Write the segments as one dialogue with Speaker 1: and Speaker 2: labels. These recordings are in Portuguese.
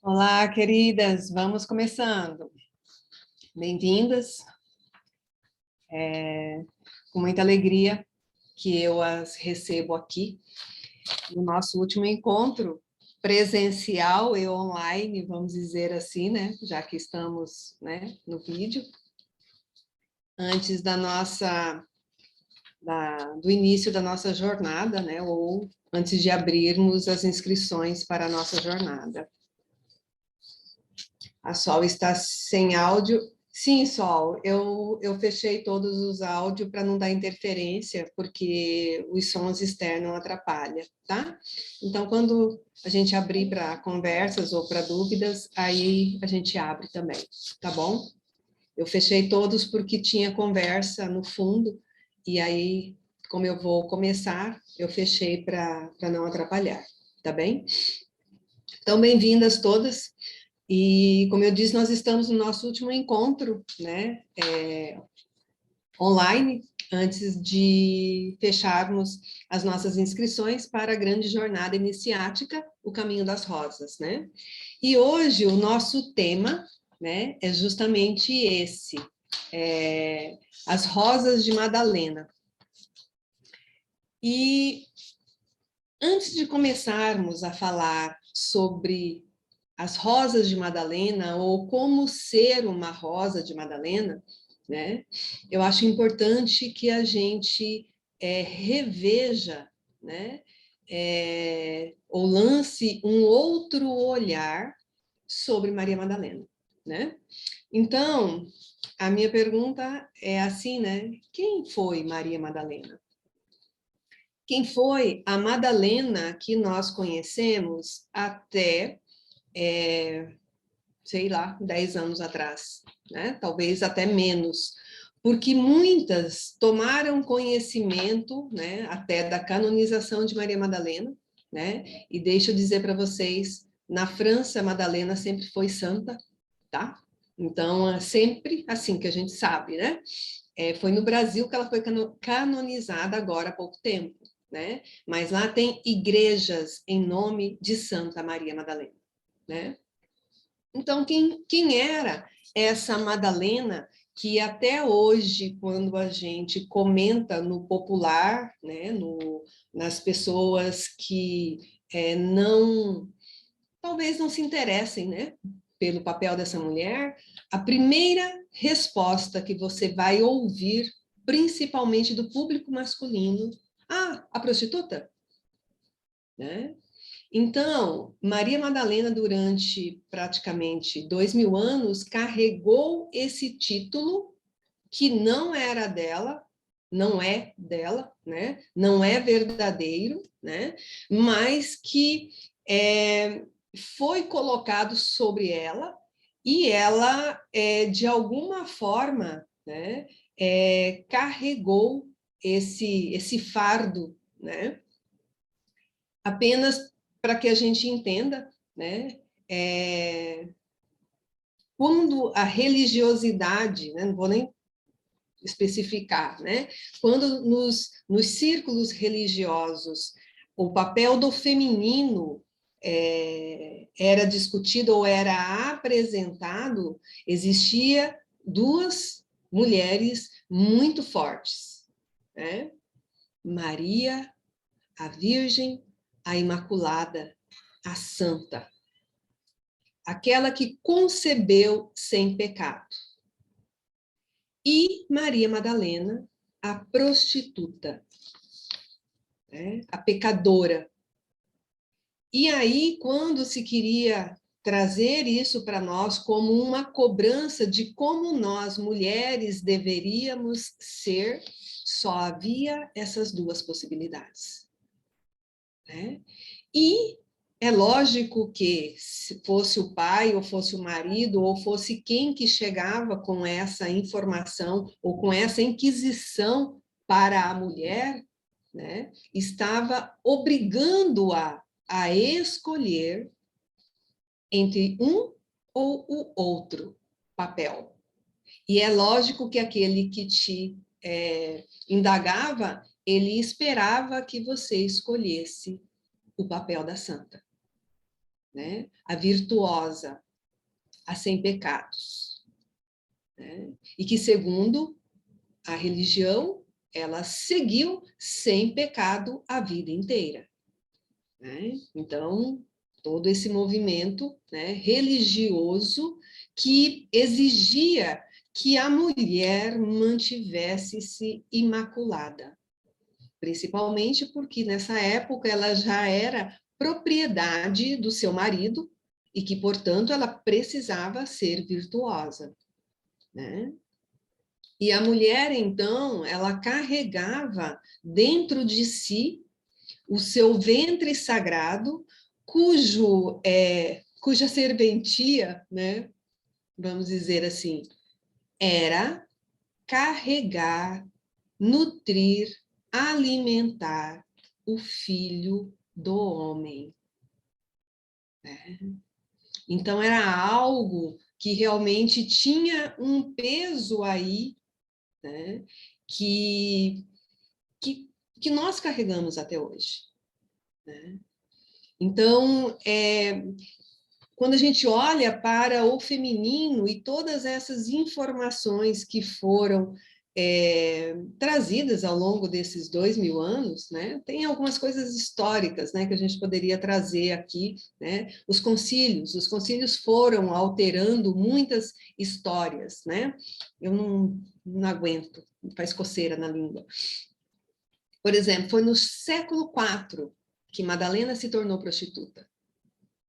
Speaker 1: Olá, queridas, vamos começando. Bem-vindas. Com muita alegria que eu as recebo aqui no nosso último encontro presencial e online, vamos dizer assim, né? Já que estamos, né, no vídeo, antes do início da nossa jornada, né? Ou antes de abrirmos as inscrições para a nossa jornada. A Sol está sem áudio. Sim, Sol, eu fechei todos os áudios para não dar interferência, porque os sons externos atrapalham, tá? Então, quando a gente abrir para conversas ou para dúvidas, aí a gente abre também, tá bom? Eu fechei todos porque tinha conversa no fundo, e aí, como eu vou começar, eu fechei para não atrapalhar, tá bem? Então, bem-vindas todas. E, como eu disse, nós estamos no nosso último encontro, né, online, antes de fecharmos as nossas inscrições para a grande jornada iniciática, o Caminho das Rosas, né? E hoje o nosso tema, né, é justamente esse, as Rosas de Madalena. E antes de começarmos a falar sobre as rosas de Madalena, ou como ser uma rosa de Madalena, né? Eu acho importante que a gente reveja, né? Ou lance um outro olhar sobre Maria Madalena, né? Então, a minha pergunta é assim, né? Quem foi Maria Madalena? Quem foi a Madalena que nós conhecemos até sei lá, 10 anos atrás, né? Talvez até menos, porque muitas tomaram conhecimento, né, até da canonização de Maria Madalena, né? E deixa eu dizer para vocês, na França, Madalena sempre foi santa, tá? Então, é sempre assim que a gente sabe, né? Foi no Brasil que ela foi canonizada agora há pouco tempo, né? Mas lá tem igrejas em nome de Santa Maria Madalena, né? Então, quem era essa Madalena que até hoje, quando a gente comenta no popular, né, nas pessoas que talvez não se interessem, né, pelo papel dessa mulher, a primeira resposta que você vai ouvir, principalmente do público masculino, a prostituta, né? Então, Maria Madalena, durante praticamente 2000 anos, carregou esse título que não era dela, não é dela, né? Não é verdadeiro, né? Mas que foi colocado sobre ela e ela, de alguma forma, né? Carregou esse fardo, né? Apenas para que a gente entenda, né? Quando a religiosidade, né, não vou nem especificar, né? Quando nos círculos religiosos o papel do feminino era discutido ou era apresentado, existia duas mulheres muito fortes, né? Maria, a Virgem, a Imaculada, a Santa, aquela que concebeu sem pecado. E Maria Madalena, a prostituta, né? A pecadora. E aí, quando se queria trazer isso para nós como uma cobrança de como nós, mulheres, deveríamos ser, só havia essas duas possibilidades, né? E é lógico que, se fosse o pai, ou fosse o marido, ou fosse quem que chegava com essa informação, ou com essa inquisição para a mulher, né, estava obrigando-a a escolher entre um ou o outro papel. E é lógico que aquele que te indagava, ele esperava que você escolhesse o papel da santa, né? A virtuosa, a sem pecados, né? E que, segundo a religião, ela seguiu sem pecado a vida inteira, né? Então, todo esse movimento, né, religioso que exigia que a mulher mantivesse-se imaculada, principalmente porque nessa época ela já era propriedade do seu marido e que, portanto, ela precisava ser virtuosa, né? E a mulher, então, ela carregava dentro de si o seu ventre sagrado, cuja serventia, né, vamos dizer assim, era carregar, nutrir, alimentar o filho do homem, né? Então, era algo que realmente tinha um peso aí, né, que, que nós carregamos até hoje, né? Então, quando a gente olha para o feminino e todas essas informações que foram trazidas ao longo desses 2000 anos, né, tem algumas coisas históricas, né, que a gente poderia trazer aqui, né, os concílios foram alterando muitas histórias, né, eu não aguento, faz coceira na língua. Por exemplo, foi no século IV que Madalena se tornou prostituta.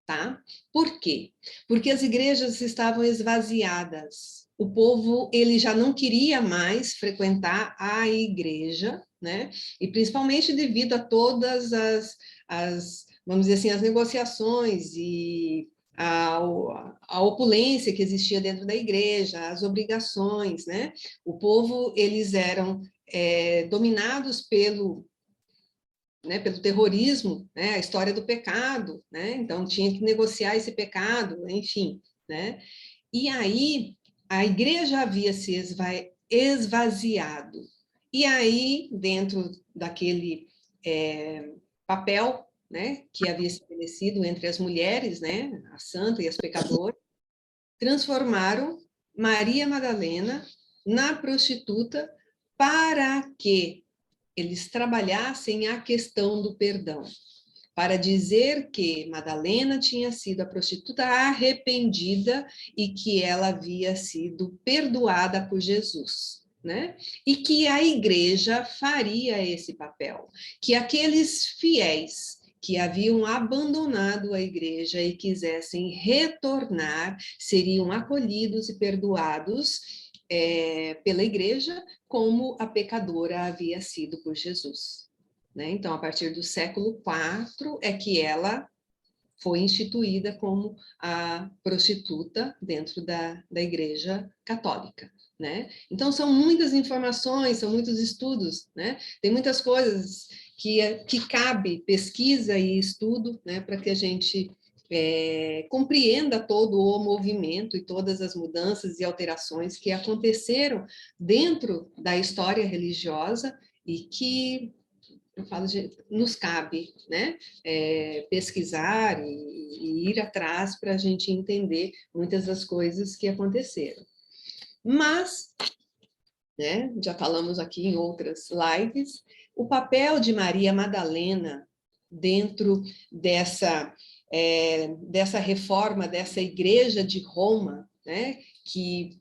Speaker 1: Tá? Por quê? Porque as igrejas estavam esvaziadas. O povo ele já não queria mais frequentar a igreja, né? E principalmente devido a todas vamos dizer assim, as negociações e a opulência que existia dentro da igreja, as obrigações, né? O povo eles eram dominados pelo terrorismo, né, a história do pecado, né, então tinha que negociar esse pecado, enfim, né, e aí a igreja havia se esvaziado, e aí dentro daquele papel, né, que havia estabelecido entre as mulheres, né, a santa e as pecadoras, transformaram Maria Madalena na prostituta para que eles trabalhassem a questão do perdão, para dizer que Madalena tinha sido a prostituta arrependida e que ela havia sido perdoada por Jesus, né? E que a igreja faria esse papel, que aqueles fiéis que haviam abandonado a igreja e quisessem retornar, seriam acolhidos e perdoados pela igreja, como a pecadora havia sido por Jesus, né? Então, a partir do século IV é que ela foi instituída como a prostituta dentro da Igreja Católica, né? Então, são muitas informações, são muitos estudos, né? Tem muitas coisas que cabe pesquisa e estudo, né, para que a gente compreenda todo o movimento e todas as mudanças e alterações que aconteceram dentro da história religiosa e que, eu falo, nos cabe, né, pesquisar e ir atrás para a gente entender muitas das coisas que aconteceram. Mas, né, já falamos aqui em outras lives, o papel de Maria Madalena dentro dessa reforma, dessa igreja de Roma, né, que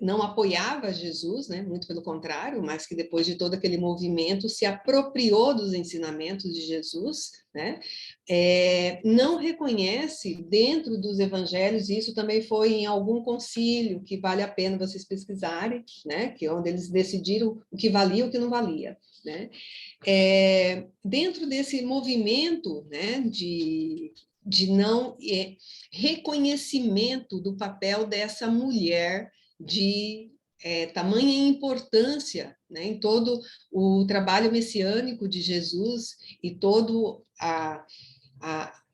Speaker 1: não apoiava Jesus, né, muito pelo contrário, mas que depois de todo aquele movimento se apropriou dos ensinamentos de Jesus, né, não reconhece dentro dos evangelhos, e isso também foi em algum concílio que vale a pena vocês pesquisarem, né, que é onde eles decidiram o que valia e o que não valia, né. Dentro desse movimento, né, de não reconhecimento do papel dessa mulher de tamanha importância, né, em todo o trabalho messiânico de Jesus e todo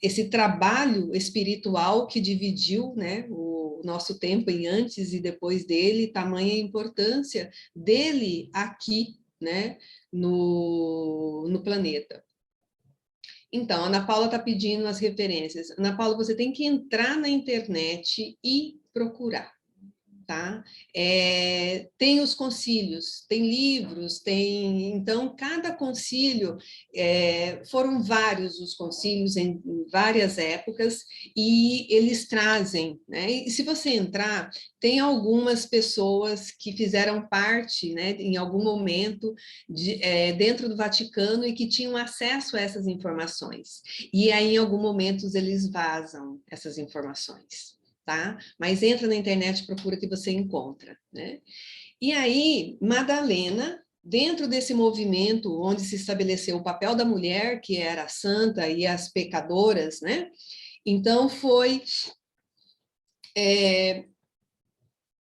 Speaker 1: esse trabalho espiritual que dividiu, né, o nosso tempo em antes e depois dele, tamanha importância dele aqui, né, no planeta. Então, a Ana Paula está pedindo as referências. Ana Paula, você tem que entrar na internet e procurar. Tá? Tem os concílios, tem livros, tem... Então, cada concílio, foram vários os concílios em várias épocas, e eles trazem, né? E se você entrar, tem algumas pessoas que fizeram parte, né, em algum momento, dentro do Vaticano, e que tinham acesso a essas informações. E aí, em algum momento, eles vazam essas informações. Tá? Mas entra na internet, procura que você encontra, né? E aí, Madalena, dentro desse movimento onde se estabeleceu o papel da mulher, que era a santa e as pecadoras, né? Então, foi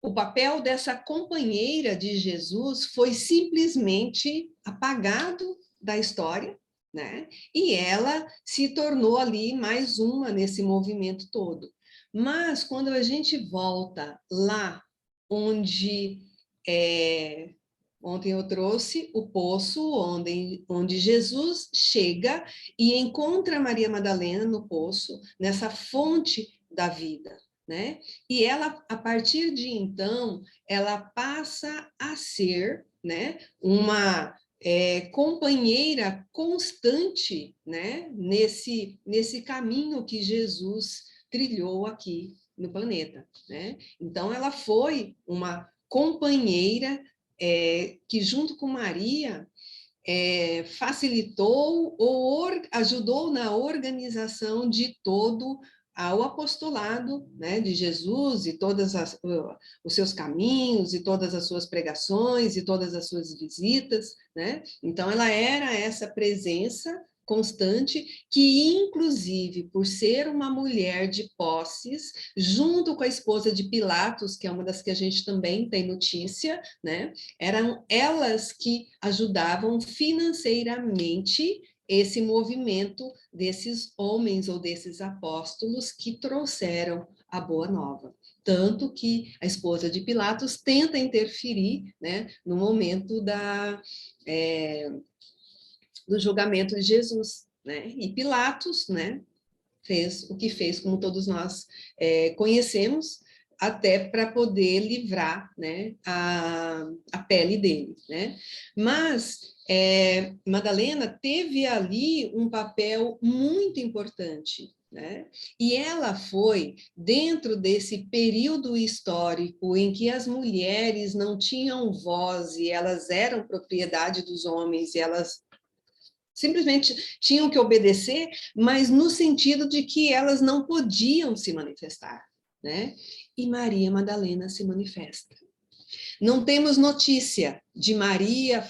Speaker 1: o papel dessa companheira de Jesus foi simplesmente apagado da história, né? E ela se tornou ali mais uma nesse movimento todo. Mas quando a gente volta lá onde ontem eu trouxe o poço onde Jesus chega e encontra Maria Madalena no poço, nessa fonte da vida, né? E ela, a partir de então, ela passa a ser, né, uma companheira constante, né, nesse caminho que Jesus trilhou aqui no planeta, né? Então, ela foi uma companheira que, junto com Maria, facilitou ou ajudou na organização de todo o apostolado, né, de Jesus e os seus caminhos e todas as suas pregações e todas as suas visitas, né? Então ela era essa presença constante que, inclusive, por ser uma mulher de posses, junto com a esposa de Pilatos, que é uma das que a gente também tem notícia, né? Eram elas que ajudavam financeiramente esse movimento desses homens ou desses apóstolos que trouxeram a Boa Nova. Tanto que a esposa de Pilatos tenta interferir, né, no momento do julgamento de Jesus, né? E Pilatos, né, fez o que fez, como todos nós conhecemos, até para poder livrar, né, a pele dele, né? Mas Madalena teve ali um papel muito importante, né? E ela foi, dentro desse período histórico em que as mulheres não tinham voz e elas eram propriedade dos homens, e elas simplesmente tinham que obedecer, mas no sentido de que elas não podiam se manifestar, né? E Maria Madalena se manifesta. Não temos notícia de Maria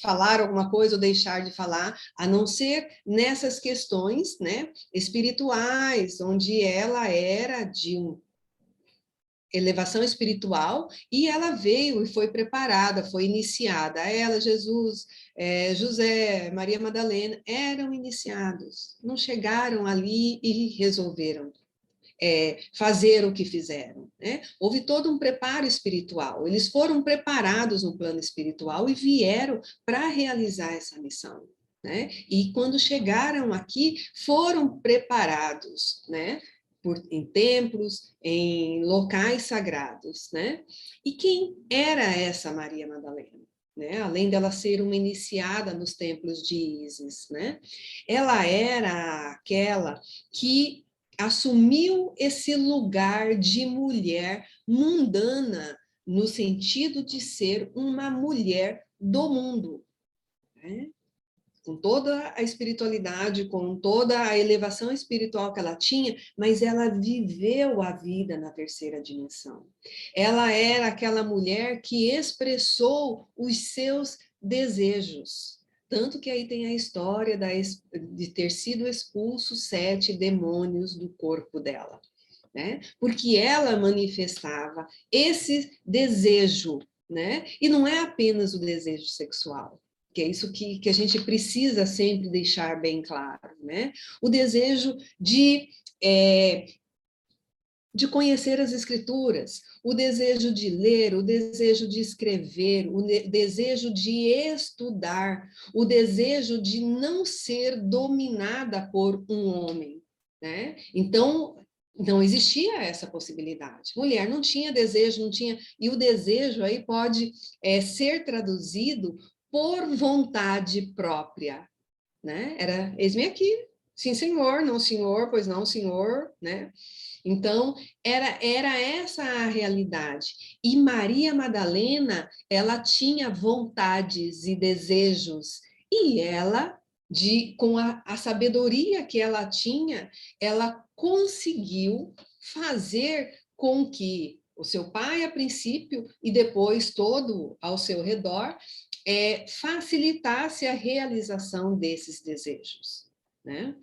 Speaker 1: falar alguma coisa ou deixar de falar, a não ser nessas questões, né, espirituais, onde ela era de elevação espiritual, e ela veio e foi preparada, foi iniciada. Ela, Jesus, José, Maria Madalena, eram iniciados, não chegaram ali e resolveram fazer o que fizeram, né? Houve todo um preparo espiritual, eles foram preparados no plano espiritual e vieram para realizar essa missão, né? E quando chegaram aqui, foram preparados, né? Em templos, em locais sagrados, né? E quem era essa Maria Madalena? Né? Além dela ser uma iniciada nos templos de Ísis, né? Ela era aquela que assumiu esse lugar de mulher mundana, no sentido de ser uma mulher do mundo, né? Com toda a espiritualidade, com toda a elevação espiritual que ela tinha, mas ela viveu a vida na terceira dimensão. Ela era aquela mulher que expressou os seus desejos. Tanto que aí tem a história de ter sido expulso 7 demônios do corpo dela, né? Porque ela manifestava esse desejo, né? E não é apenas o desejo sexual, que é isso que a gente precisa sempre deixar bem claro, né? O desejo de de conhecer as Escrituras, o desejo de ler, o desejo de escrever, o desejo de estudar, o desejo de não ser dominada por um homem, né? Então, não existia essa possibilidade. Mulher não tinha desejo, não tinha... E o desejo aí pode ser traduzido por vontade própria, né? Era, eis-me aqui, sim, senhor, não, senhor, pois não, senhor, né? Então, era essa a realidade. E Maria Madalena, ela tinha vontades e desejos, e ela, com a sabedoria que ela tinha, ela conseguiu fazer com que o seu pai, a princípio, e depois todo ao seu redor, facilitasse a realização desses desejos, né?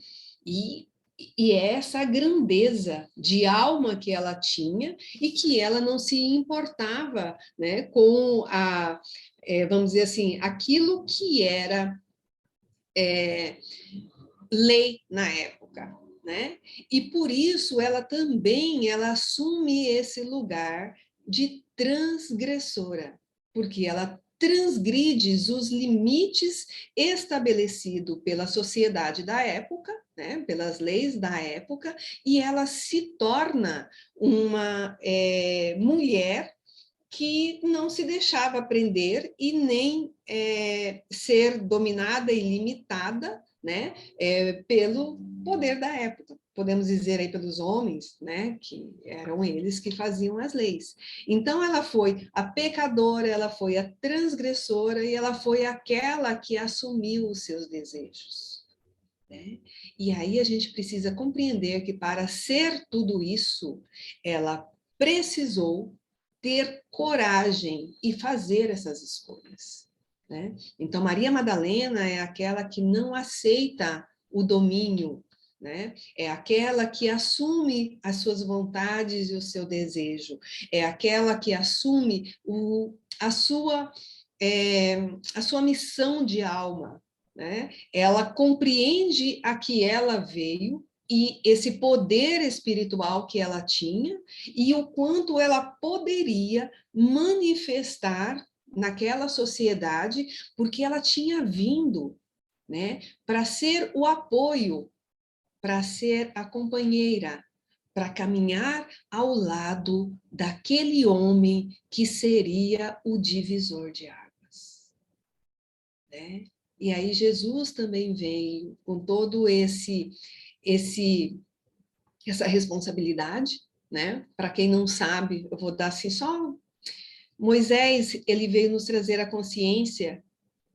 Speaker 1: E é essa grandeza de alma que ela tinha e que ela não se importava, né, com vamos dizer assim, aquilo que era lei na época, né? E por isso ela também assume esse lugar de transgressora, porque ela transgride os limites estabelecidos pela sociedade da época, né, pelas leis da época, e ela se torna uma mulher que não se deixava prender e nem ser dominada e limitada, né, pelo poder da época. Podemos dizer aí pelos homens, né, que eram eles que faziam as leis. Então ela foi a pecadora, ela foi a transgressora e ela foi aquela que assumiu os seus desejos, né? E aí a gente precisa compreender que para ser tudo isso, ela precisou ter coragem e fazer essas escolhas, né? Então, Maria Madalena é aquela que não aceita o domínio, né? É aquela que assume as suas vontades e o seu desejo, é aquela que assume a sua missão de alma, né? Ela compreende a que ela veio e esse poder espiritual que ela tinha e o quanto ela poderia manifestar naquela sociedade, porque ela tinha vindo, né, para ser o apoio, para ser a companheira, para caminhar ao lado daquele homem que seria o divisor de águas, né? E aí Jesus também veio com todo essa responsabilidade, né? Para quem não sabe, eu vou dar assim só Moisés, ele veio nos trazer a consciência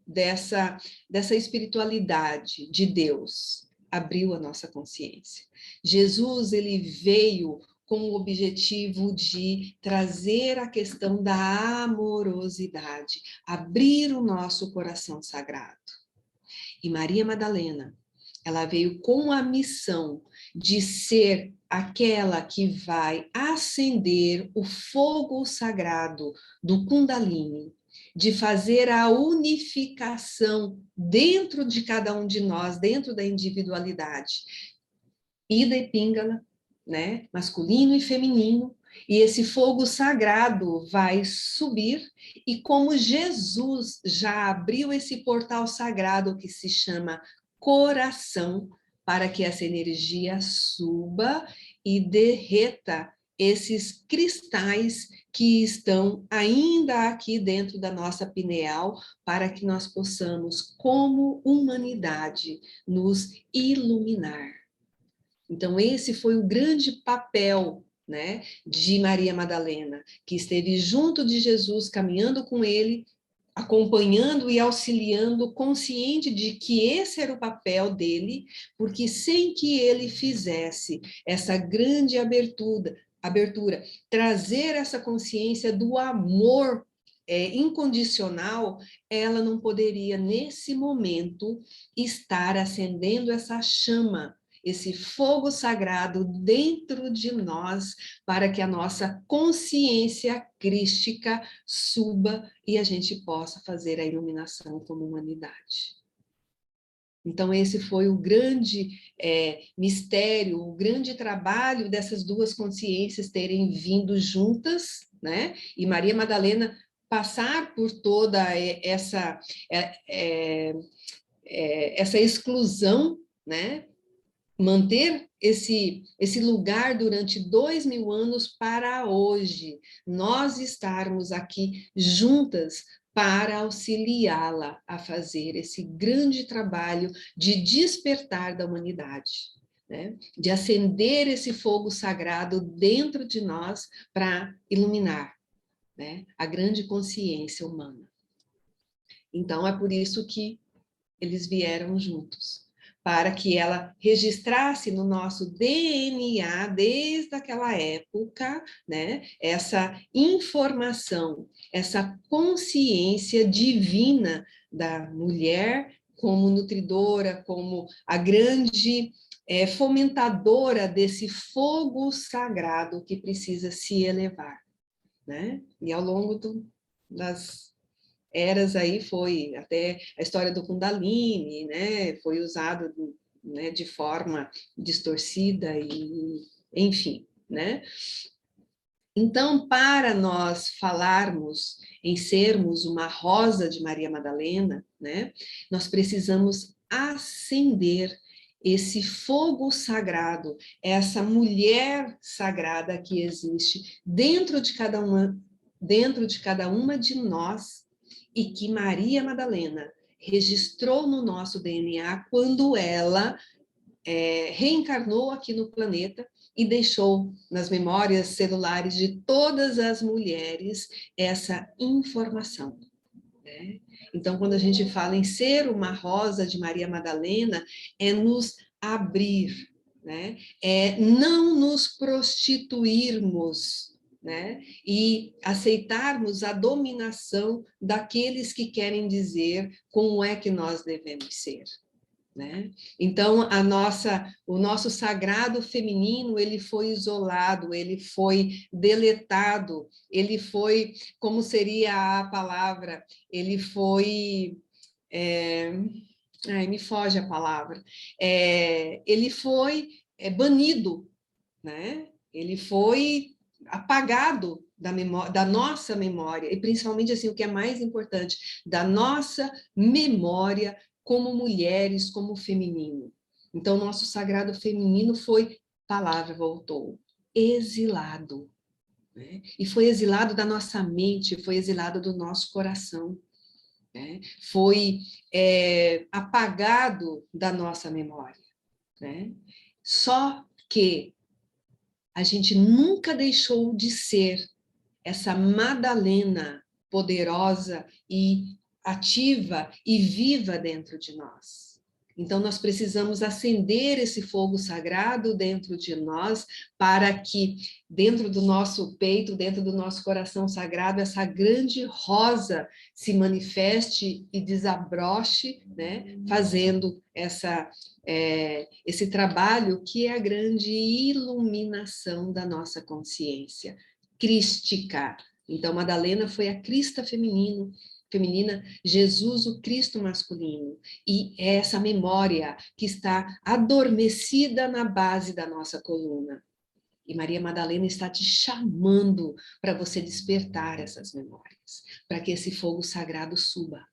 Speaker 1: dessa espiritualidade de Deus, abriu a nossa consciência. Jesus, ele veio com o objetivo de trazer a questão da amorosidade, abrir o nosso coração sagrado. E Maria Madalena, ela veio com a missão de ser aquela que vai acender o fogo sagrado do Kundalini, de fazer a unificação dentro de cada um de nós, dentro da individualidade. Ida e Pingala, né? Masculino e feminino, e esse fogo sagrado vai subir, e como Jesus já abriu esse portal sagrado que se chama coração, para que essa energia suba e derreta esses cristais que estão ainda aqui dentro da nossa pineal, para que nós possamos, como humanidade, nos iluminar. Então, esse foi o grande papel, né, de Maria Madalena, que esteve junto de Jesus, caminhando com ele, acompanhando e auxiliando, consciente de que esse era o papel dele, porque sem que ele fizesse essa grande abertura, trazer essa consciência do amor incondicional, ela não poderia, nesse momento, estar acendendo essa chama, esse fogo sagrado dentro de nós, para que a nossa consciência crística suba e a gente possa fazer a iluminação como humanidade. Então, esse foi o grande mistério, o grande trabalho dessas duas consciências terem vindo juntas, né? E Maria Madalena passar por toda essa exclusão, né? Manter esse lugar durante 2000 anos para hoje, nós estarmos aqui juntas para auxiliá-la a fazer esse grande trabalho de despertar da humanidade, né? De acender esse fogo sagrado dentro de nós para iluminar, né? A grande consciência humana. Então, é por isso que eles vieram juntos, para que ela registrasse no nosso DNA, desde aquela época, né, essa informação, essa consciência divina da mulher como nutridora, como a grande fomentadora desse fogo sagrado que precisa se elevar, né? E ao longo das eras aí foi até a história do Kundalini, né? Foi usado, né, de forma distorcida e enfim, né? Então, para nós falarmos em sermos uma rosa de Maria Madalena, né, nós precisamos acender esse fogo sagrado, essa mulher sagrada que existe dentro de cada uma de nós, e que Maria Madalena registrou no nosso DNA quando ela reencarnou aqui no planeta e deixou nas memórias celulares de todas as mulheres essa informação, né? Então, quando a gente fala em ser uma rosa de Maria Madalena, é nos abrir, né? É não nos prostituirmos, né? E aceitarmos a dominação daqueles que querem dizer como é que nós devemos ser, né? Então, o nosso sagrado feminino, ele foi isolado, ele foi deletado, ele foi, como seria a palavra, ele foi... me foge a palavra. Ele foi banido, né? Ele foi apagado da nossa memória, e principalmente assim, o que é mais importante, da nossa memória como mulheres, como feminino. Então, nosso sagrado feminino foi, palavra voltou, exilado, né? E foi exilado da nossa mente, foi exilado do nosso coração, né? Foi apagado da nossa memória, né? Só que a gente nunca deixou de ser essa Madalena poderosa e ativa e viva dentro de nós. Então, nós precisamos acender esse fogo sagrado dentro de nós, para que, dentro do nosso peito, dentro do nosso coração sagrado, essa grande rosa se manifeste e desabroche, né? Fazendo esse trabalho que é a grande iluminação da nossa consciência crística. Então, Madalena foi a crista feminina, Jesus o Cristo masculino, e é essa memória que está adormecida na base da nossa coluna. E Maria Madalena está te chamando para você despertar essas memórias, para que esse fogo sagrado suba,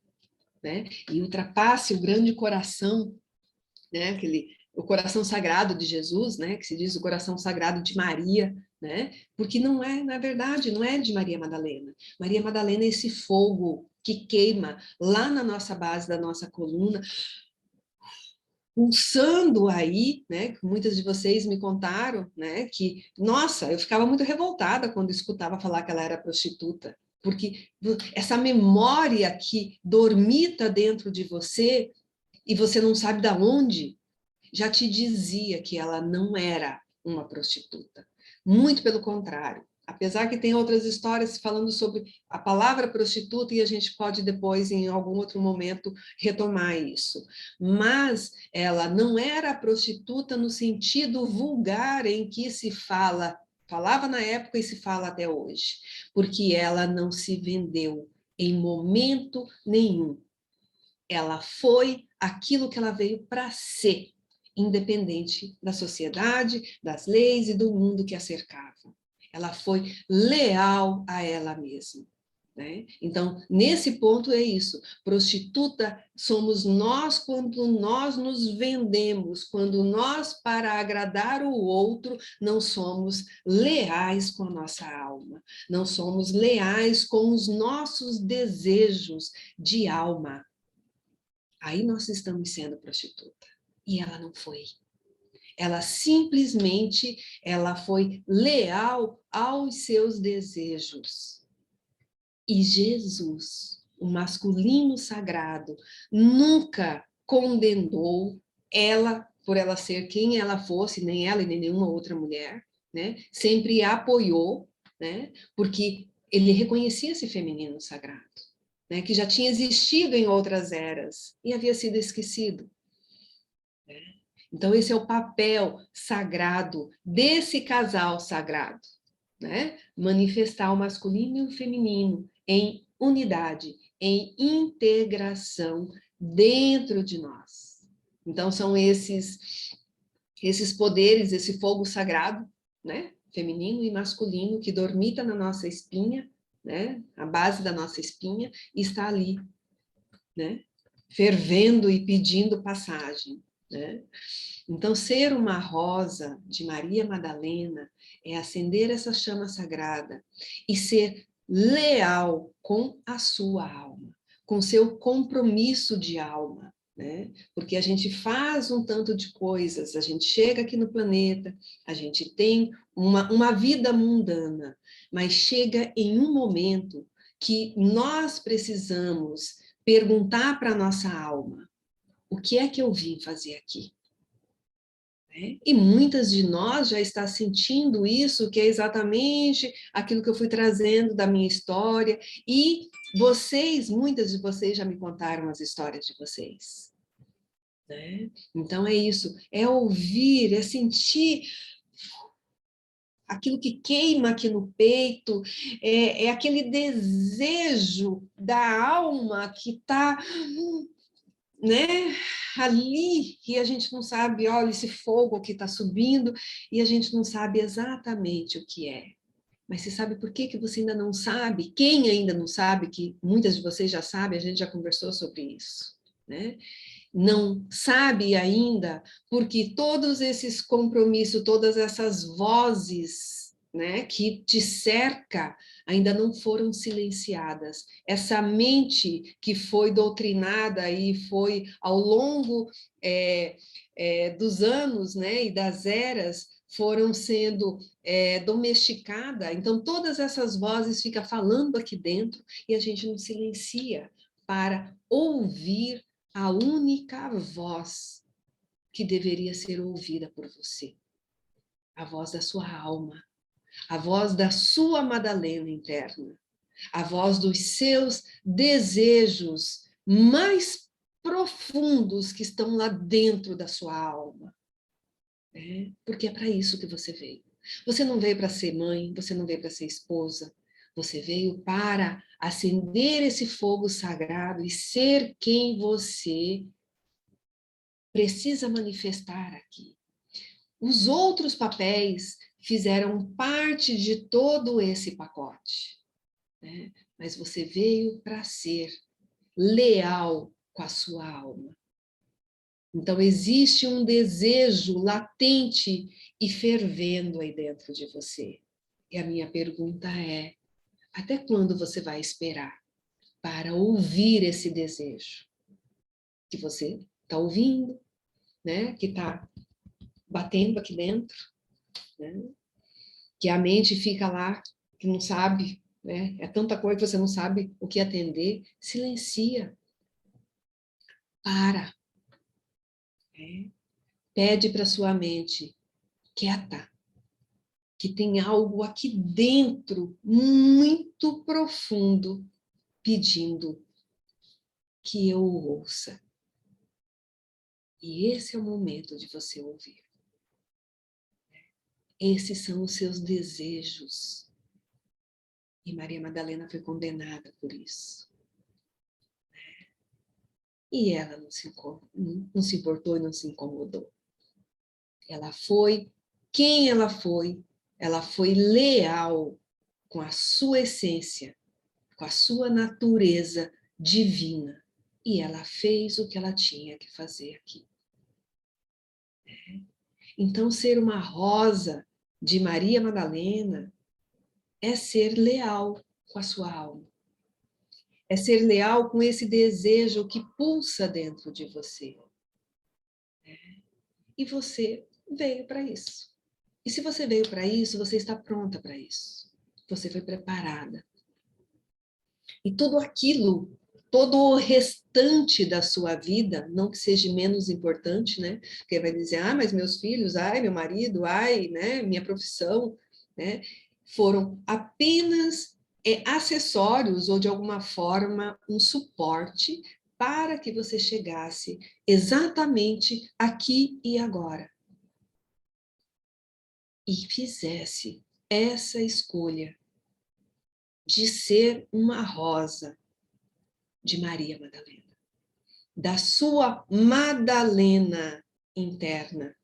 Speaker 1: né? E ultrapasse o grande coração, né? O coração sagrado de Jesus, né? Que se diz o coração sagrado de Maria, né? Porque não é, na verdade, não é de Maria Madalena. Maria Madalena é esse fogo que queima lá na nossa base da nossa coluna, pulsando aí, né? Muitas de vocês me contaram, né? Que, nossa, eu ficava muito revoltada quando escutava falar que ela era prostituta, porque essa memória que dormita dentro de você e você não sabe de onde, já te dizia que ela não era uma prostituta. Muito pelo contrário. Apesar que tem outras histórias falando sobre a palavra prostituta, e a gente pode depois, em algum outro momento, retomar isso. Mas ela não era prostituta no sentido vulgar em que se falava na época e se fala até hoje, porque ela não se vendeu em momento nenhum. ela foi aquilo que ela veio para ser, independente da sociedade, das leis e do mundo que a cercava. Ela foi leal a ela mesma. Né? Então, nesse ponto é isso. Prostituta somos nós quando nós nos vendemos, quando nós, para agradar o outro, não somos leais com a nossa alma, não somos leais com os nossos desejos de alma. Aí nós estamos sendo prostituta. E ela não foi. Ela simplesmente, ela foi leal aos seus desejos. E Jesus, o masculino sagrado, nunca condenou ela por ela ser quem ela fosse, nem ela e nem nenhuma outra mulher, né? Sempre a apoiou, né? Porque ele reconhecia esse feminino sagrado, né? Que já tinha existido em outras eras e havia sido esquecido. Né? Então, esse é o papel sagrado desse casal sagrado, né? Manifestar o masculino e o feminino em unidade, em integração dentro de nós. Então, são esses poderes, esse fogo sagrado, né? Feminino e masculino, que dormita na nossa espinha, né? A base da nossa espinha, está ali, né? Fervendo e pedindo passagem, né? Então, ser uma rosa de Maria Madalena é acender essa chama sagrada e ser leal com a sua alma, com seu compromisso de alma, né? Porque a gente faz um tanto de coisas, a gente chega aqui no planeta, a gente tem uma vida mundana, mas chega em um momento que nós precisamos perguntar para a nossa alma: o que é que eu vim fazer aqui? E muitas de nós já está sentindo isso, que é exatamente aquilo que eu fui trazendo da minha história, e vocês, muitas de vocês já me contaram as histórias de vocês. Né? Então é isso, é ouvir, é sentir aquilo que queima aqui no peito, é aquele desejo da alma que está, né, ali, e a gente não sabe, olha, esse fogo que está subindo, e a gente não sabe exatamente o que é. Mas você sabe por que você ainda não sabe? Quem ainda não sabe, que muitas de vocês já sabem, a gente já conversou sobre isso, né? Não sabe ainda, porque todos esses compromissos, todas essas vozes, né, que te cerca, ainda não foram silenciadas. Essa mente que foi doutrinada e foi ao longo dos anos, né, e das eras, foram sendo domesticada. Então, todas essas vozes ficam falando aqui dentro e a gente não silencia para ouvir a única voz que deveria ser ouvida por você. A voz da sua alma, a voz da sua Madalena interna, a voz dos seus desejos mais profundos que estão lá dentro da sua alma. Porque é para isso que você veio. Você não veio para ser mãe, você não veio para ser esposa, você veio para acender esse fogo sagrado e ser quem você precisa manifestar aqui. Os outros papéis fizeram parte de todo esse pacote, né? Mas você veio para ser leal com a sua alma. Então, existe um desejo latente e fervendo aí dentro de você. E a minha pergunta é: até quando você vai esperar para ouvir esse desejo? Que você está ouvindo, né? Que está batendo aqui dentro, né? Que a mente fica lá, que não sabe, né? É tanta coisa que você não sabe o que atender. Silencia. Para. Né? Pede para sua mente, quieta, que tem algo aqui dentro, muito profundo, pedindo que eu ouça. E esse é o momento de você ouvir. Esses são os seus desejos. E Maria Madalena foi condenada por isso. E ela não se importou e não se incomodou. Ela foi quem ela foi. Ela foi leal com a sua essência, com a sua natureza divina. E ela fez o que ela tinha que fazer aqui. Então, ser uma rosa de Maria Madalena é ser leal com a sua alma. É ser leal com esse desejo que pulsa dentro de você. E você veio para isso. E se você veio para isso, você está pronta para isso. Você foi preparada. E tudo aquilo, todo o restante da sua vida, não que seja menos importante, né? Porque vai dizer, mas meus filhos, meu marido, né? Minha profissão, né? Foram apenas acessórios ou, de alguma forma, um suporte para que você chegasse exatamente aqui e agora. E fizesse essa escolha de ser uma rosa de Maria Madalena, da sua Madalena interna,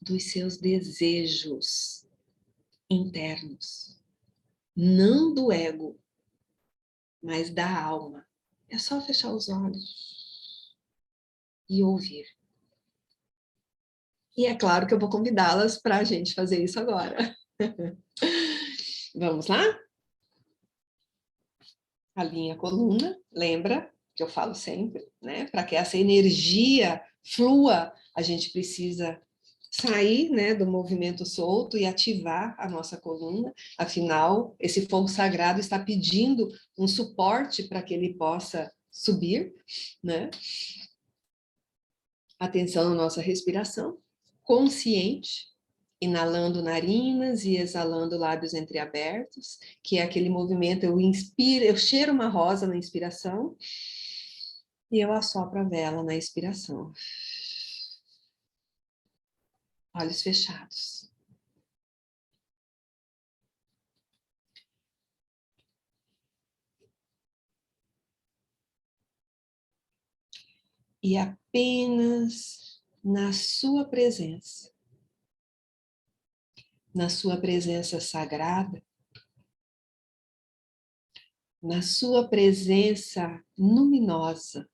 Speaker 1: dos seus desejos internos, não do ego, mas da alma. É só fechar os olhos e ouvir. E é claro que eu vou convidá-las para a gente fazer isso agora. Vamos lá? Alinha a coluna, lembra que eu falo sempre, né? Para que essa energia flua, a gente precisa sair, né, do movimento solto e ativar a nossa coluna. Afinal, esse fogo sagrado está pedindo um suporte para que ele possa subir, né? Atenção na nossa respiração, consciente, inalando narinas e exalando lábios entreabertos, que é aquele movimento, eu inspiro, eu cheiro uma rosa na inspiração e eu assopro a vela na expiração. Olhos fechados. E apenas na sua presença sagrada, na sua presença luminosa,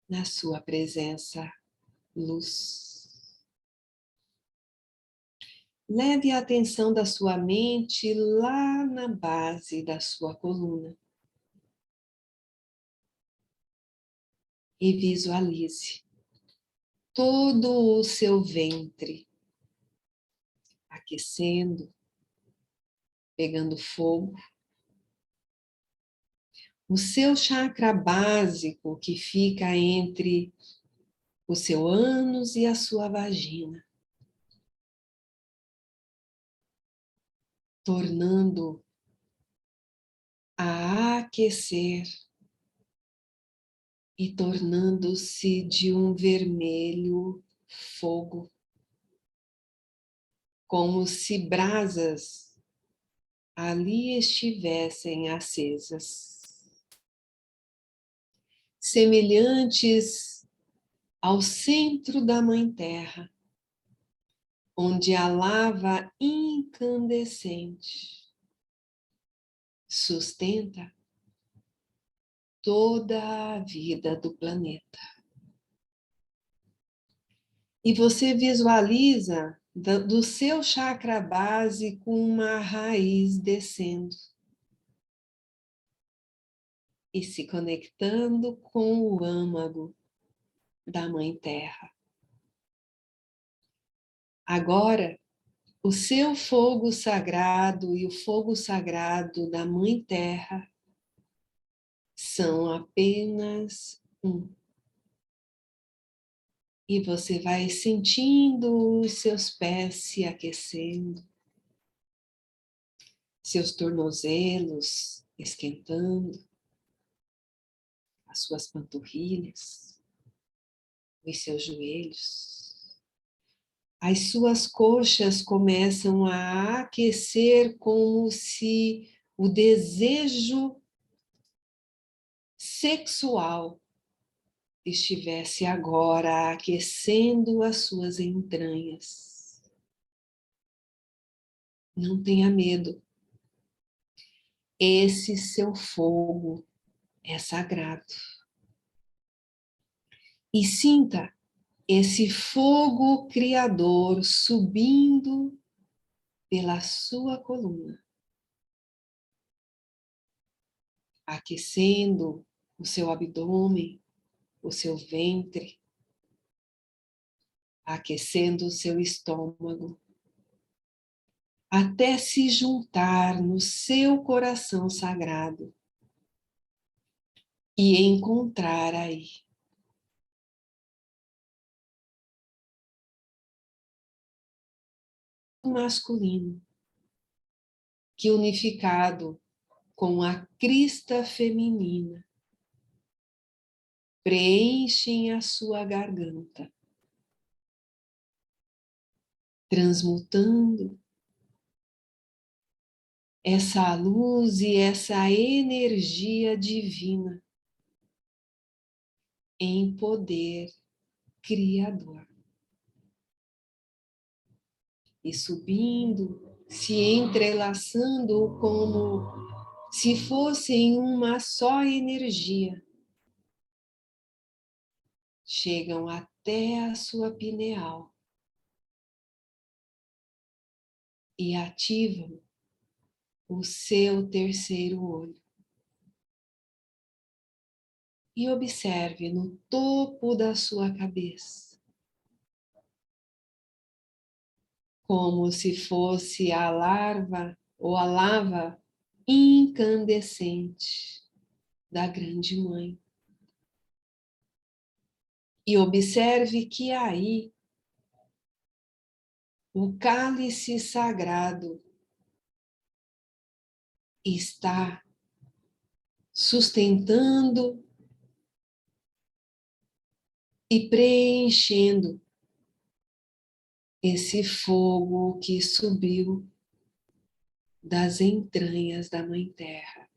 Speaker 1: na sua presença luz. Leve a atenção da sua mente lá na base da sua coluna e visualize todo o seu ventre aquecendo, pegando fogo. O seu chakra básico que fica entre o seu ânus e a sua vagina, tornando a aquecer e tornando-se de um vermelho fogo, como se brasas ali estivessem acesas, semelhantes ao centro da Mãe Terra, onde a lava incandescente sustenta toda a vida do planeta. E você visualiza do seu chakra básico uma raiz descendo e se conectando com o âmago da Mãe Terra. Agora, o seu fogo sagrado e o fogo sagrado da Mãe Terra são apenas um. E você vai sentindo os seus pés se aquecendo, seus tornozelos esquentando, as suas panturrilhas, os seus joelhos. as suas coxas começam a aquecer como se o desejo sexual estivesse agora aquecendo as suas entranhas. Não tenha medo. Esse seu fogo é sagrado. E sinta esse fogo criador subindo pela sua coluna, aquecendo o seu abdômen, o seu ventre, aquecendo o seu estômago, até se juntar no seu coração sagrado e encontrar aí o masculino que, unificado com a crista feminina, preenchem a sua garganta, transmutando essa luz e essa energia divina em poder criador. E subindo, se entrelaçando como se fossem uma só energia, chegam até a sua pineal e ativam o seu terceiro olho. E observe no topo da sua cabeça, como se fosse a larva ou a lava incandescente da Grande Mãe. E observe que aí o cálice sagrado está sustentando e preenchendo esse fogo que subiu das entranhas da Mãe Terra.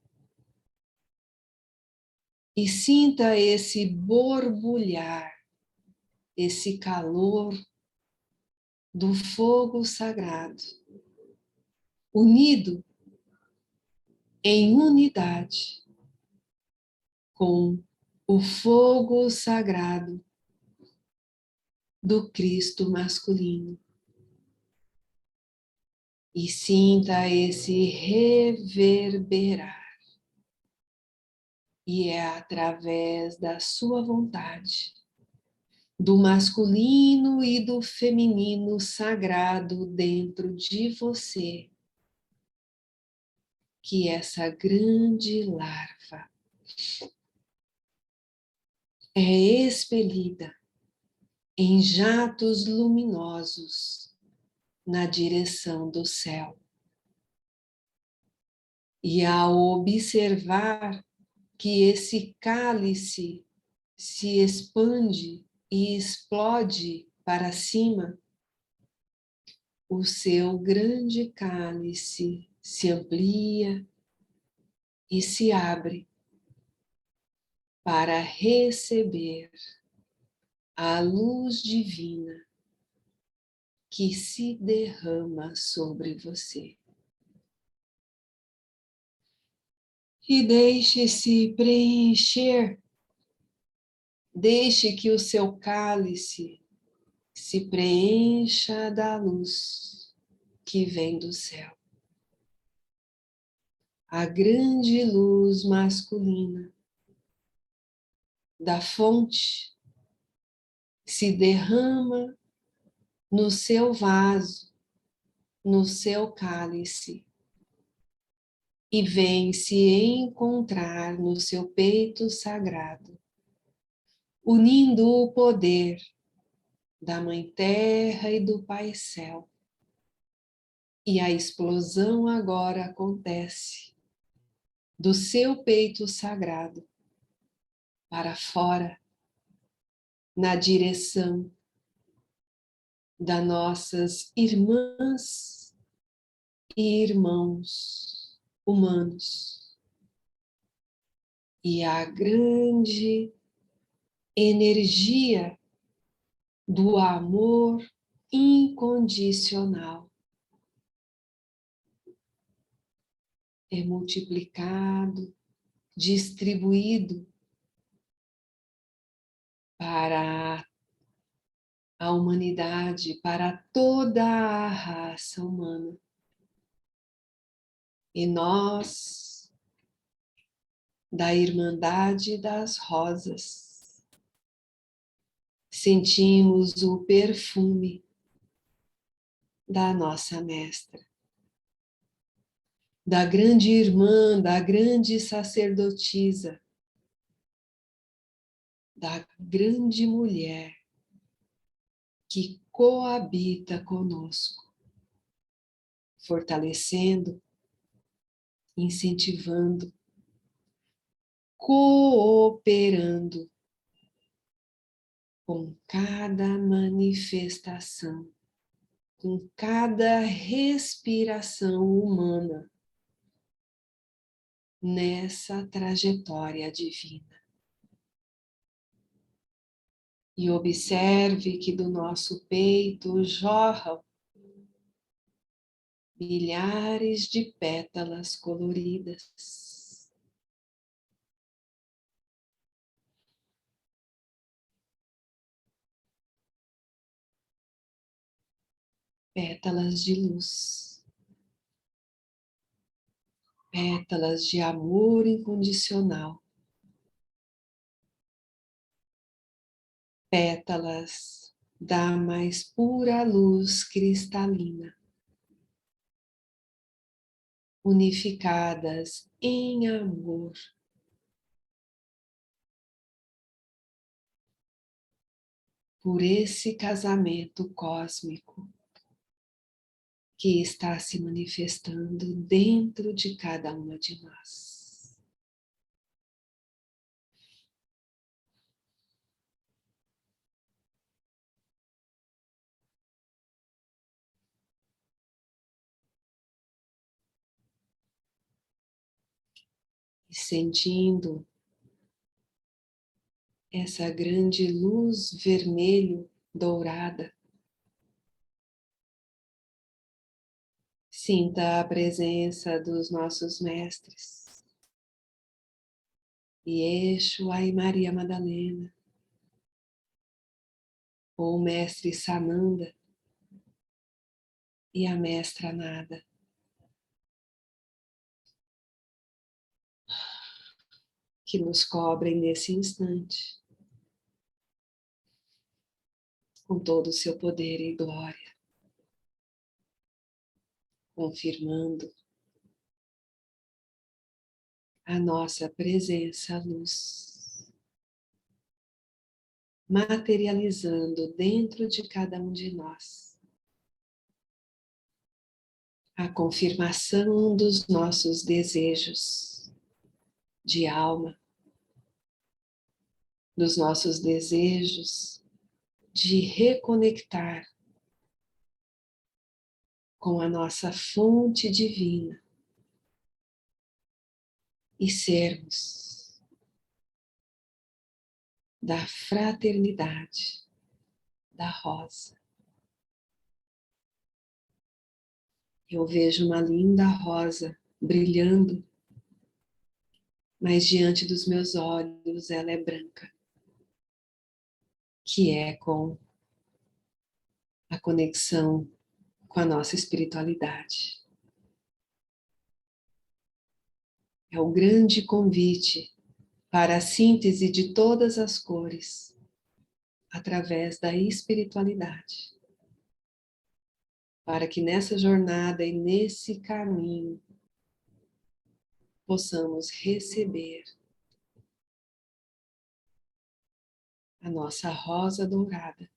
Speaker 1: E sinta esse borbulhar, esse calor do fogo sagrado, unido em unidade com o fogo sagrado do Cristo masculino. E sinta esse reverberar. E é através da sua vontade, do masculino e do feminino sagrado dentro de você, que essa grande larva é expelida em jatos luminosos na direção do céu. E ao observar que esse cálice se expande e explode para cima, o seu grande cálice se amplia e se abre para receber a luz divina que se derrama sobre você. E deixe-se preencher, deixe que o seu cálice se preencha da luz que vem do céu. A grande luz masculina da fonte se derrama no seu vaso, no seu cálice, e vem se encontrar no seu peito sagrado, unindo o poder da Mãe Terra e do Pai Céu. E a explosão agora acontece do seu peito sagrado para fora, na direção das nossas irmãs e irmãos humanos e a grande energia do amor incondicional é multiplicado, distribuído para a humanidade, para toda a raça humana. E nós, da Irmandade das Rosas, sentimos o perfume da nossa mestra, da grande irmã, da grande sacerdotisa, da grande mulher que coabita conosco, fortalecendo, incentivando, cooperando com cada manifestação, com cada respiração humana nessa trajetória divina. E observe que do nosso peito jorram milhares de pétalas coloridas. Pétalas de luz. Pétalas de amor incondicional. Pétalas da mais pura luz cristalina, unificadas em amor. Por esse casamento cósmico que está se manifestando dentro de cada uma de nós. E sentindo essa grande luz vermelho dourada, sinta a presença dos nossos mestres, Yeshua e Maria Madalena, ou o mestre Sananda e a mestra Nada, que nos cobrem nesse instante, com todo o seu poder e glória, confirmando a nossa presença luz, materializando dentro de cada um de nós a confirmação dos nossos desejos de alma, dos nossos desejos de reconectar com a nossa fonte divina e sermos da fraternidade da rosa. Eu vejo uma linda rosa brilhando, mas diante dos meus olhos ela é branca, que é com a conexão com a nossa espiritualidade. É o grande convite para a síntese de todas as cores através da espiritualidade. Para que nessa jornada e nesse caminho possamos receber a nossa rosa dourada,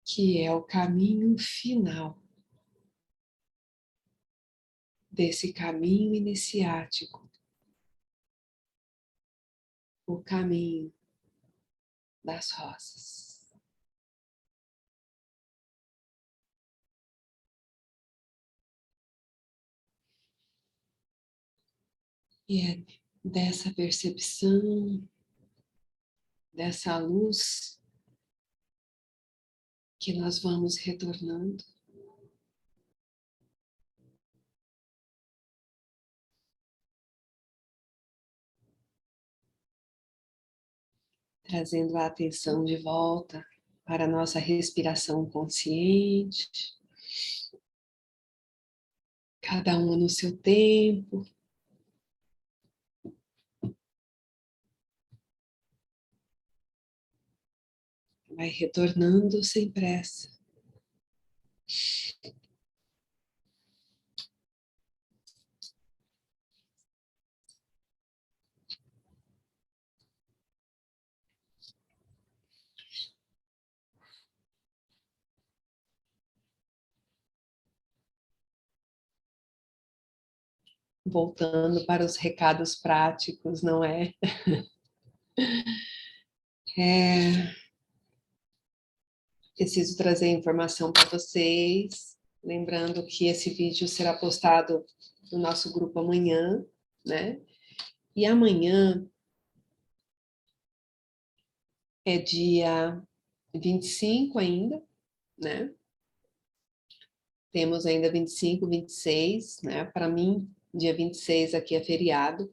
Speaker 1: que é o caminho final desse caminho iniciático, o caminho das rosas. E é dessa percepção, dessa luz, que nós vamos retornando. Trazendo a atenção de volta para a nossa respiração consciente. Cada uma no seu tempo. Vai retornando sem pressa. Voltando para os recados práticos, não é? Preciso trazer informação para vocês. Lembrando que esse vídeo será postado no nosso grupo amanhã, né? E amanhã é dia 25 ainda, né? Temos ainda 25, 26, né? Para mim, dia 26 aqui é feriado.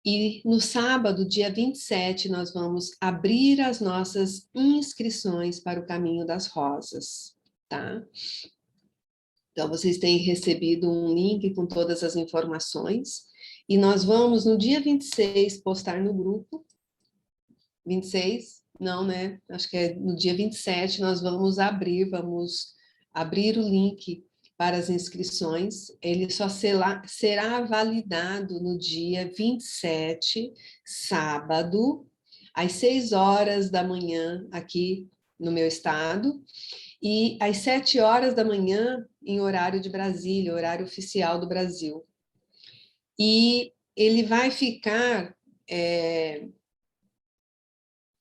Speaker 1: E no sábado, dia 27, nós vamos abrir as nossas inscrições para o Caminho das Rosas, tá? Então, vocês têm recebido um link com todas as informações. E nós vamos, no dia 26, postar no grupo. 26? Não, né? Acho que é no dia 27 nós vamos abrir o link para as inscrições. Ele só será validado no dia 27, sábado, às 6 horas da manhã, aqui no meu estado, e às 7 horas da manhã, em horário de Brasília, horário oficial do Brasil. E ele vai ficar...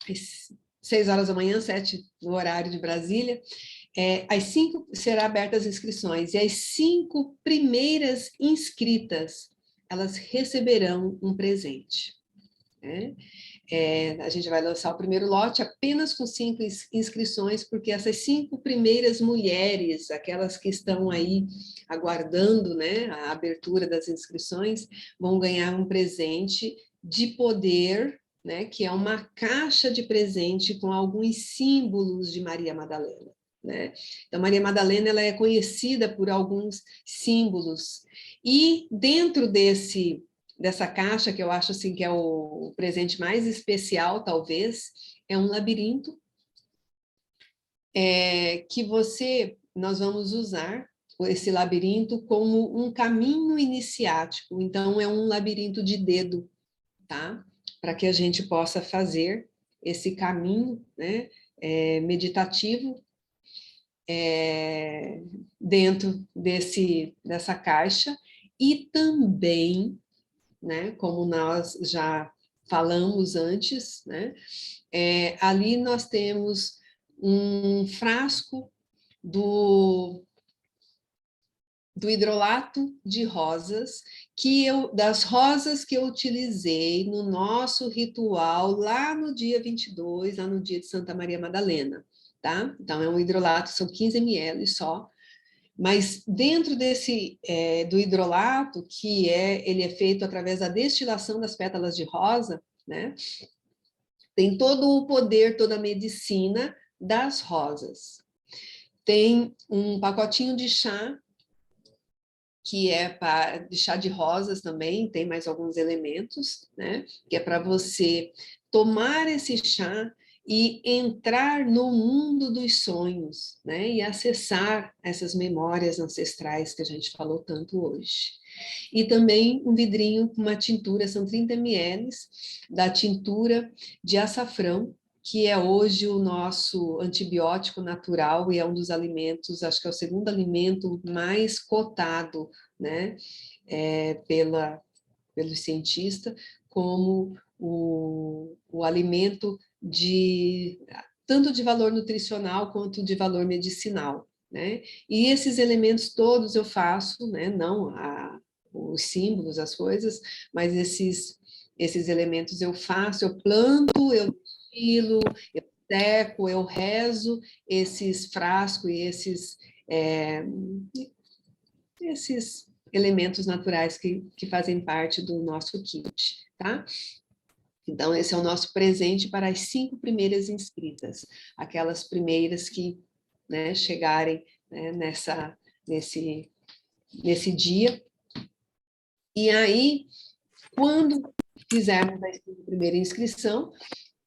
Speaker 1: às 6 horas da manhã, 7 no horário de Brasília, às 5 será abertas as inscrições, e as 5 primeiras inscritas, elas receberão um presente, né? A gente vai lançar o primeiro lote apenas com 5 inscrições, porque essas 5 primeiras mulheres, aquelas que estão aí aguardando, né, a abertura das inscrições, vão ganhar um presente de poder, né, que é uma caixa de presente com alguns símbolos de Maria Madalena, né? Então, Maria Madalena, ela é conhecida por alguns símbolos, e dentro dessa caixa, que eu acho assim que é o presente mais especial, talvez, é um labirinto que nós vamos usar esse labirinto como um caminho iniciático. Então, é um labirinto de dedo, tá? Para que a gente possa fazer esse caminho, né, meditativo dentro dessa caixa, e também, né, como nós já falamos antes, né, ali nós temos um frasco do hidrolato de rosas, das rosas que eu utilizei no nosso ritual lá no dia 22, lá no dia de Santa Maria Madalena, tá? Então, é um hidrolato, são 15 ml só, mas dentro do hidrolato, ele é feito através da destilação das pétalas de rosa, né? Tem todo o poder, toda a medicina das rosas. Tem um pacotinho de chá, que é de chá de rosas também, tem mais alguns elementos, né? Que é para você tomar esse chá e entrar no mundo dos sonhos, né? E acessar essas memórias ancestrais que a gente falou tanto hoje. E também um vidrinho com uma tintura, são 30 ml da tintura de açafrão, que é hoje o nosso antibiótico natural e é um dos alimentos, acho que é o segundo alimento mais cotado, né, pelos cientistas, como o alimento tanto de valor nutricional quanto de valor medicinal, né? E esses elementos todos eu faço, né, não os símbolos, as coisas, mas esses elementos eu faço, eu planto, eu destilo, eu seco, eu rezo esses frascos e esses elementos naturais que fazem parte do nosso kit, tá? Então, esse é o nosso presente para as 5 primeiras inscritas, aquelas primeiras que, né, chegarem, né, nesse dia. E aí, quando fizermos a primeira inscrição,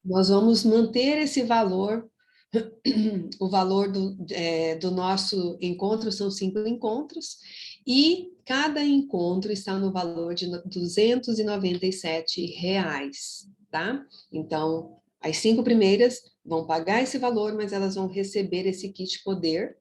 Speaker 1: nós vamos manter esse valor, o valor do nosso encontro são 5 encontros, e cada encontro está no valor de R$ 297, tá? Então, as 5 primeiras vão pagar esse valor, mas elas vão receber esse kit poder,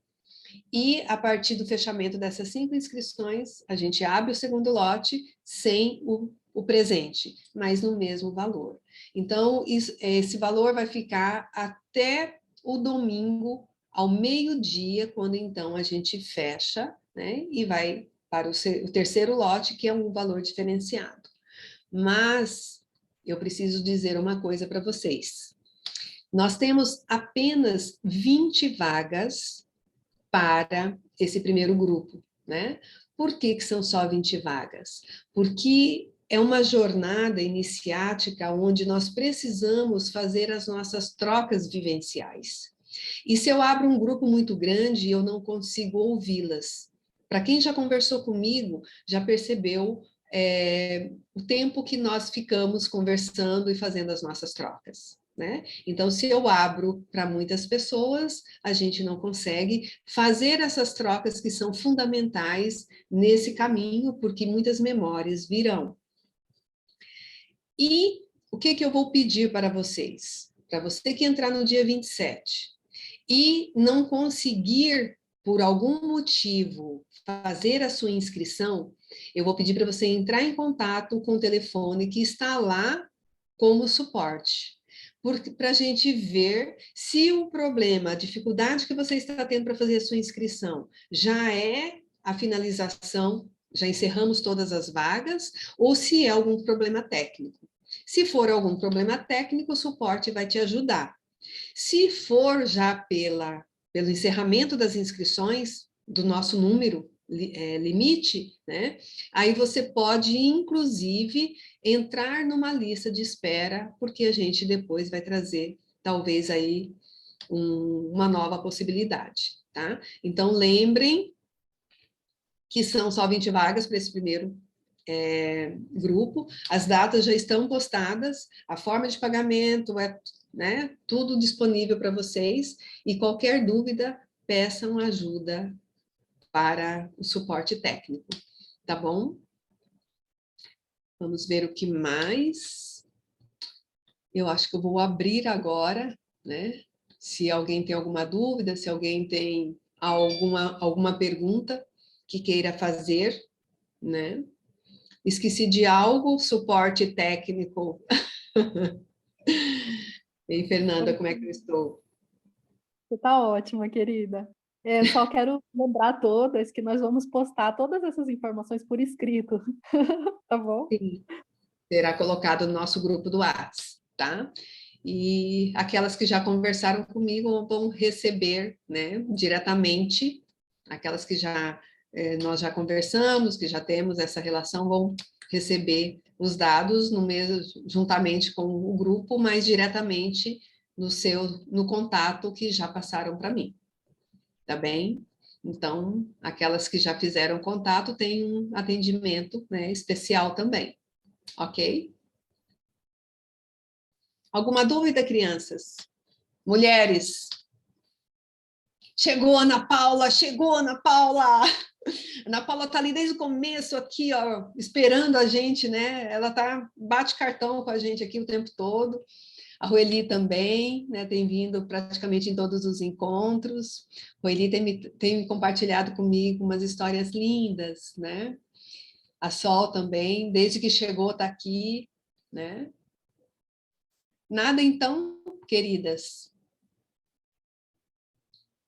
Speaker 1: e a partir do fechamento dessas 5 inscrições, a gente abre o segundo lote sem o presente, mas no mesmo valor. Então, esse valor vai ficar até o domingo, ao meio-dia, quando então a gente fecha, né? E vai para o terceiro lote, que é um valor diferenciado. Mas eu preciso dizer uma coisa para vocês. Nós temos apenas 20 vagas para esse primeiro grupo, né? Por que são só 20 vagas? Porque é uma jornada iniciática onde nós precisamos fazer as nossas trocas vivenciais. E se eu abro um grupo muito grande, eu não consigo ouvi-las. Para quem já conversou comigo, já percebeu o tempo que nós ficamos conversando e fazendo as nossas trocas, né? Então, se eu abro para muitas pessoas, a gente não consegue fazer essas trocas que são fundamentais nesse caminho, porque muitas memórias virão. E o que eu vou pedir para vocês? Para você que entrar no dia 27 e não conseguir, por algum motivo, fazer a sua inscrição, eu vou pedir para você entrar em contato com o telefone que está lá como suporte, para a gente ver se o problema, a dificuldade que você está tendo para fazer a sua inscrição já é a finalização, já encerramos todas as vagas, ou se é algum problema técnico. Se for algum problema técnico, o suporte vai te ajudar. Se for já pelo encerramento das inscrições, do nosso número limite, né? Aí você pode, inclusive, entrar numa lista de espera, porque a gente depois vai trazer, talvez, aí uma nova possibilidade, tá? Então, lembrem que são só 20 vagas para esse primeiro grupo, as datas já estão postadas, a forma de pagamento né, tudo disponível para vocês, e qualquer dúvida, peçam ajuda para o suporte técnico, tá bom? Vamos ver o que mais. Eu acho que eu vou abrir agora, né? Se alguém tem alguma dúvida, se alguém tem alguma pergunta que queira fazer, né? Esqueci de algo, suporte técnico. E aí, Fernanda, como é que eu estou?
Speaker 2: Você está ótima, querida. Eu só quero lembrar a todas que nós vamos postar todas essas informações por escrito, tá bom?
Speaker 1: Sim, será colocado no nosso grupo do WhatsApp, tá? E aquelas que já conversaram comigo vão receber, né, diretamente, aquelas que nós já conversamos, que já temos essa relação, vão receber os dados juntamente com o grupo, mas diretamente no contato que já passaram para mim, tá bem? Então, aquelas que já fizeram contato têm um atendimento, né, especial também, ok? Alguma dúvida, crianças? Mulheres? Chegou Ana Paula, chegou Ana Paula! Ana Paula está ali desde o começo aqui, ó, esperando a gente, né? Ela bate cartão com a gente aqui o tempo todo. A Roeli também, né? Tem vindo praticamente em todos os encontros. A Roeli tem compartilhado comigo umas histórias lindas, né? A Sol também, desde que chegou, está aqui, né? Nada então, queridas?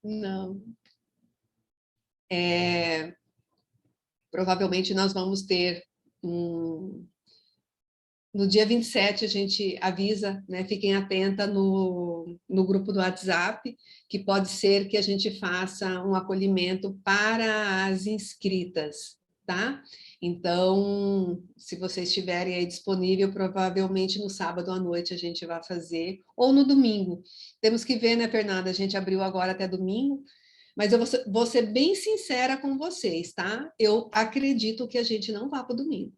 Speaker 1: Não. provavelmente nós vamos ter no dia 27, a gente avisa, né? Fiquem atentos no grupo do WhatsApp, que pode ser que a gente faça um acolhimento para as inscritas, tá? Então, se vocês estiverem aí disponível, provavelmente no sábado à noite a gente vai fazer, ou no domingo. Temos que ver, né, Fernanda? A gente abriu agora até domingo, mas eu vou ser bem sincera com vocês, tá? Eu acredito que a gente não vá para o domingo.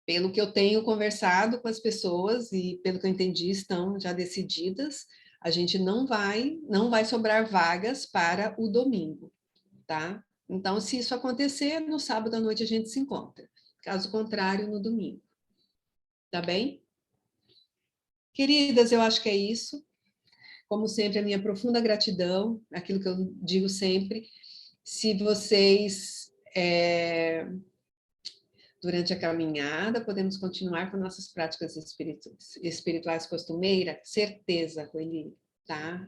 Speaker 1: Pelo que eu tenho conversado com as pessoas e pelo que eu entendi, estão já decididas, a gente não vai sobrar vagas para o domingo, tá? Então, se isso acontecer, no sábado à noite a gente se encontra. Caso contrário, no domingo. Tá bem? Queridas, eu acho que é isso. Como sempre, a minha profunda gratidão, aquilo que eu digo sempre, se vocês durante a caminhada, podemos continuar com nossas práticas espirituais costumeiras? Certeza, Coelho, tá?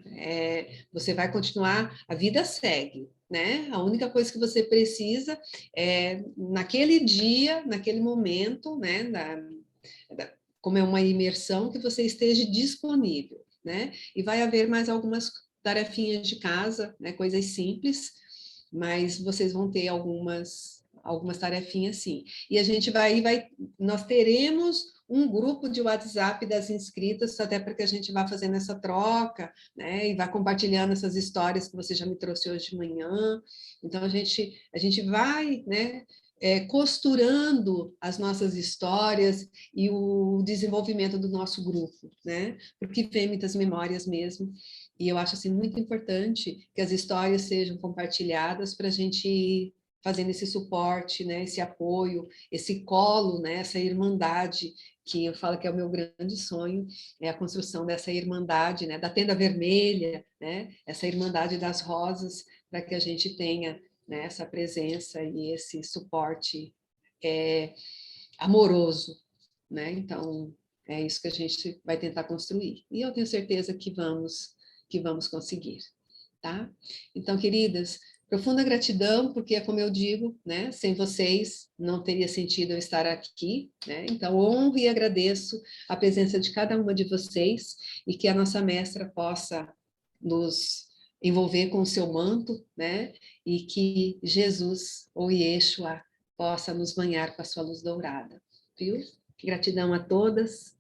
Speaker 1: Você vai continuar, a vida segue, né? A única coisa que você precisa é, naquele dia, naquele momento, né? Como é uma imersão, que você esteja disponível, né? E vai haver mais algumas tarefinhas de casa, né? Coisas simples, mas vocês vão ter algumas tarefinhas, sim. E a gente nós teremos um grupo de WhatsApp das inscritas, até para que a gente vá fazendo essa troca, né? E vá compartilhando essas histórias que você já me trouxe hoje de manhã. Então, a gente vai, né? Costurando as nossas histórias e o desenvolvimento do nosso grupo, né? Porque vem muitas memórias mesmo, e eu acho assim muito importante que as histórias sejam compartilhadas para a gente ir fazendo esse suporte, né? Esse apoio, esse colo, né? Essa irmandade, que eu falo que é o meu grande sonho, é a construção dessa irmandade, né? Da tenda vermelha, né? Essa irmandade das rosas, para que a gente tenha, né, essa presença e esse suporte amoroso, né? Então, é isso que a gente vai tentar construir. E eu tenho certeza que vamos conseguir, tá? Então, queridas, profunda gratidão, porque, como eu digo, né, sem vocês não teria sentido eu estar aqui, né? Então, honro e agradeço a presença de cada uma de vocês e que a nossa mestra possa nos envolver com o seu manto, né? E que Jesus, ou Yeshua, possa nos banhar com a sua luz dourada, viu? Gratidão a todas.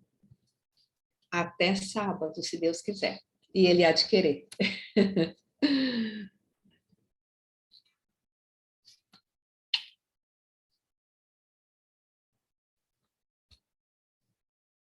Speaker 1: Até sábado, se Deus quiser. E Ele há de querer.